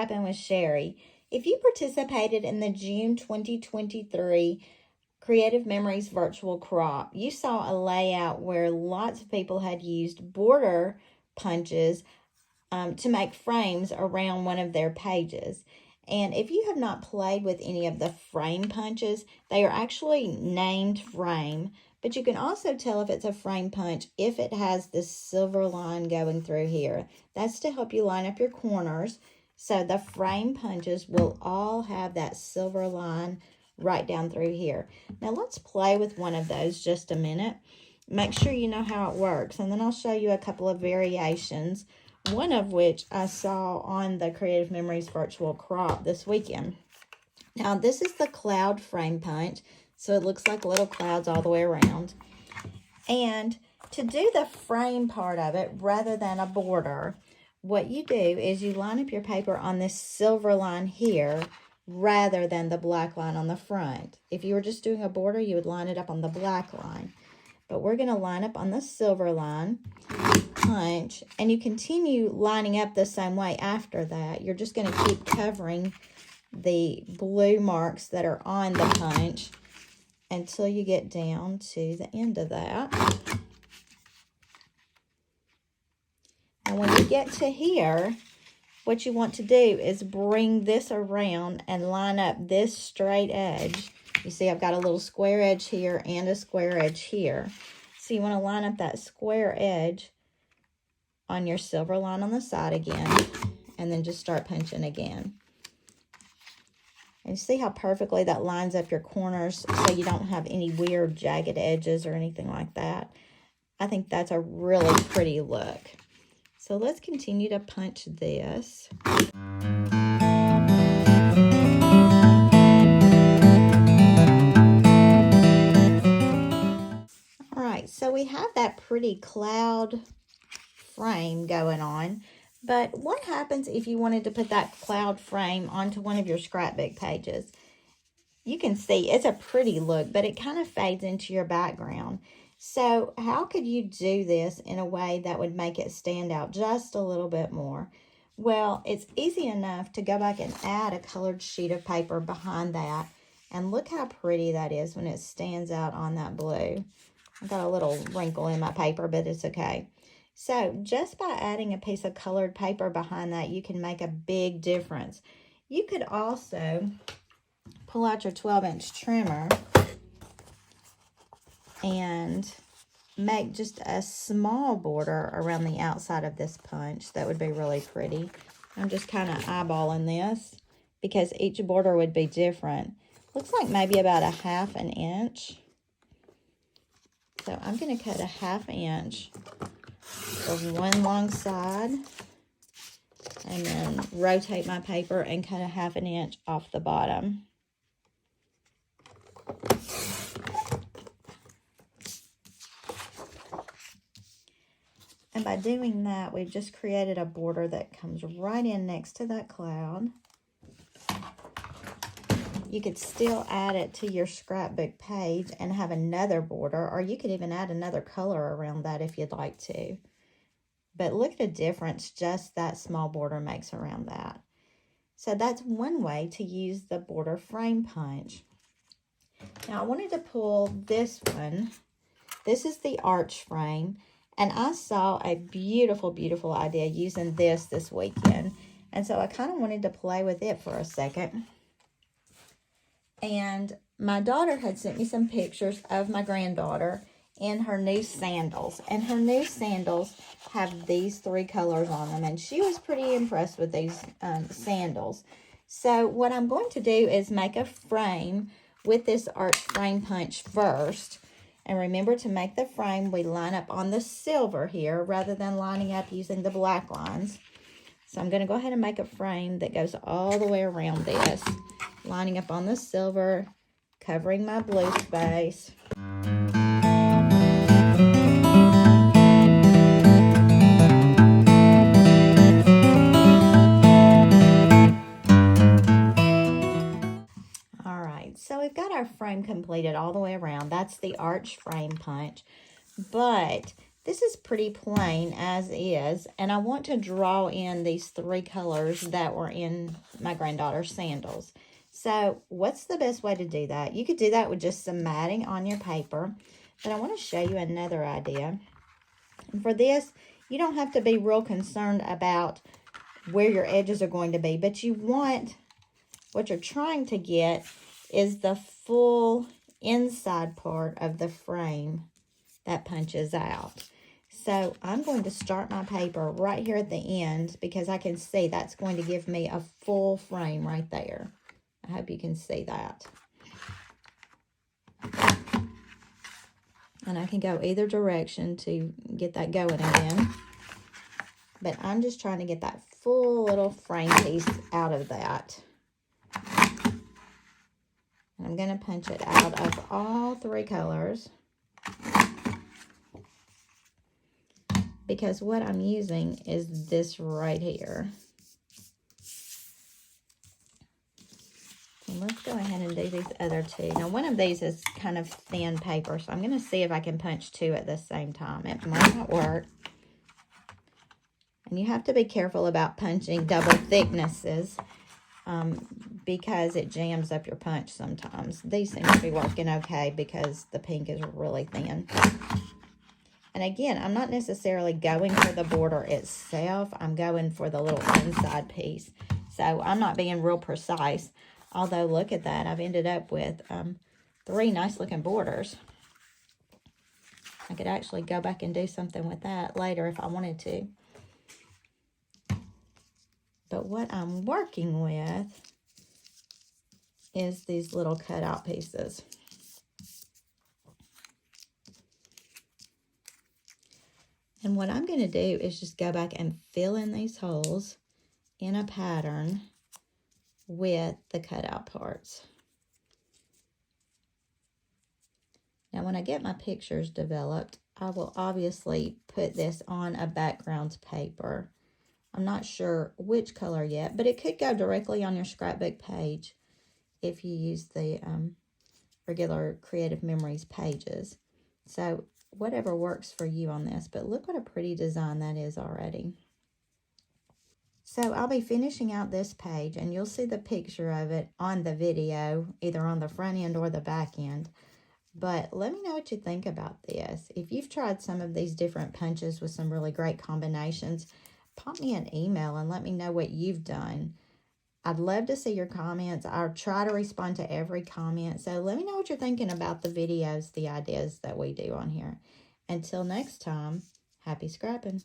Scrappin with Sheri. If you participated in the June 2023 Creative Memories Virtual Crop, you saw a layout where lots of people had used border punches to make frames around one of their pages. And if you have not played with any of the frame punches, they are actually named frame, but you can also tell if it's a frame punch if it has this silver line going through here. That's to help you line up your corners. So the frame punches will all have that silver line right down through here. Now let's play with one of those just a minute. Make sure you know how it works, and then I'll show you a couple of variations, one of which I saw on the Creative Memories Virtual Crop this weekend. Now, this is the cloud frame punch, so it looks like little clouds all the way around. And to do the frame part of it, rather than a border, what you do is you line up your paper on this silver line here, rather than the black line on the front. If you were just doing a border, you would line it up on the black line. But we're going to line up on the silver line, punch, and you continue lining up the same way after that. You're just going to keep covering the blue marks that are on the punch until you get down to the end of that. And when you get to here, what you want to do is bring this around and line up this straight edge. You see I've got a little square edge here and a square edge here. So you want to line up that square edge on your silver line on the side again, and then just start punching again. And see how perfectly that lines up your corners so you don't have any weird jagged edges or anything like that. I think that's a really pretty look. So let's continue to punch this. So we have that pretty cloud frame going on, but what happens if you wanted to put that cloud frame onto one of your scrapbook pages? You can see it's a pretty look, but it kind of fades into your background. So how could you do this in a way that would make it stand out just a little bit more? Well, it's easy enough to go back and add a colored sheet of paper behind that, and look how pretty that is when it stands out on that blue. I've got a little wrinkle in my paper, but it's okay. So just by adding a piece of colored paper behind that, you can make a big difference. You could also pull out your 12-inch trimmer and make just a small border around the outside of this punch. That would be really pretty. I'm just kind of eyeballing this because each border would be different. Looks like maybe about a 1/2 inch. So I'm going to cut a 1/2 inch of one long side and then rotate my paper and cut a 1/2 inch off the bottom. And by doing that, we've just created a border that comes right in next to that cloud. You could still add it to your scrapbook page and have another border, or you could even add another color around that if you'd like to. But look at the difference just that small border makes around that. So that's one way to use the border frame punch. Now I wanted to pull this one. This is the arch frame, and I saw a beautiful, beautiful idea using this weekend. And so I kind of wanted to play with it for a second. And my daughter had sent me some pictures of my granddaughter in her new sandals. And her new sandals have these 3 colors on them. And she was pretty impressed with these sandals. So what I'm going to do is make a frame with this arch frame punch first. And remember, to make the frame, we line up on the silver here rather than lining up using the black lines. So I'm going to go ahead and make a frame that goes all the way around this, lining up on the silver, covering my blue space. All right, so we've got our frame completed all the way around. That's the arch frame punch. But This is pretty plain as is, and I want to draw in these 3 colors that were in my granddaughter's sandals. So what's the best way to do that? You could do that with just some matting on your paper, but I want to show you another idea. And for this, you don't have to be real concerned about where your edges are going to be, but you want, what you're trying to get is the full inside part of the frame that punches out. So I'm going to start my paper right here at the end because I can see that's going to give me a full frame right there. I hope you can see that. And I can go either direction to get that going again. But I'm just trying to get that full little frame piece out of that. And I'm going to punch it out of all 3 colors. Because what I'm using is this right here. And let's go ahead and do these other 2. Now, one of these is kind of thin paper, so I'm going to see if I can punch 2 at the same time. It might not work. And you have to be careful about punching double thicknesses because it jams up your punch sometimes. These seem to be working okay because the pink is really thin. And again, I'm not necessarily going for the border itself. I'm going for the little inside piece. So I'm not being real precise. Although, look at that. I've ended up with 3 nice looking borders. I could actually go back and do something with that later if I wanted to. But what I'm working with is these little cutout pieces. And what I'm going to do is just go back and fill in these holes in a pattern with the cutout parts. Now, when I get my pictures developed, I will obviously put this on a background paper. I'm not sure which color yet, but it could go directly on your scrapbook page if you use the regular Creative Memories pages. So whatever works for you on this, but look what a pretty design that is already. So I'll be finishing out this page, and you'll see the picture of it on the video, either on the front end or the back end. But let me know what you think about this. If you've tried some of these different punches with some really great combinations, pop me an email and let me know what you've done. I'd love to see your comments. I'll try to respond to every comment. So let me know what you're thinking about the videos, the ideas that we do on here. Until next time, happy scrapping.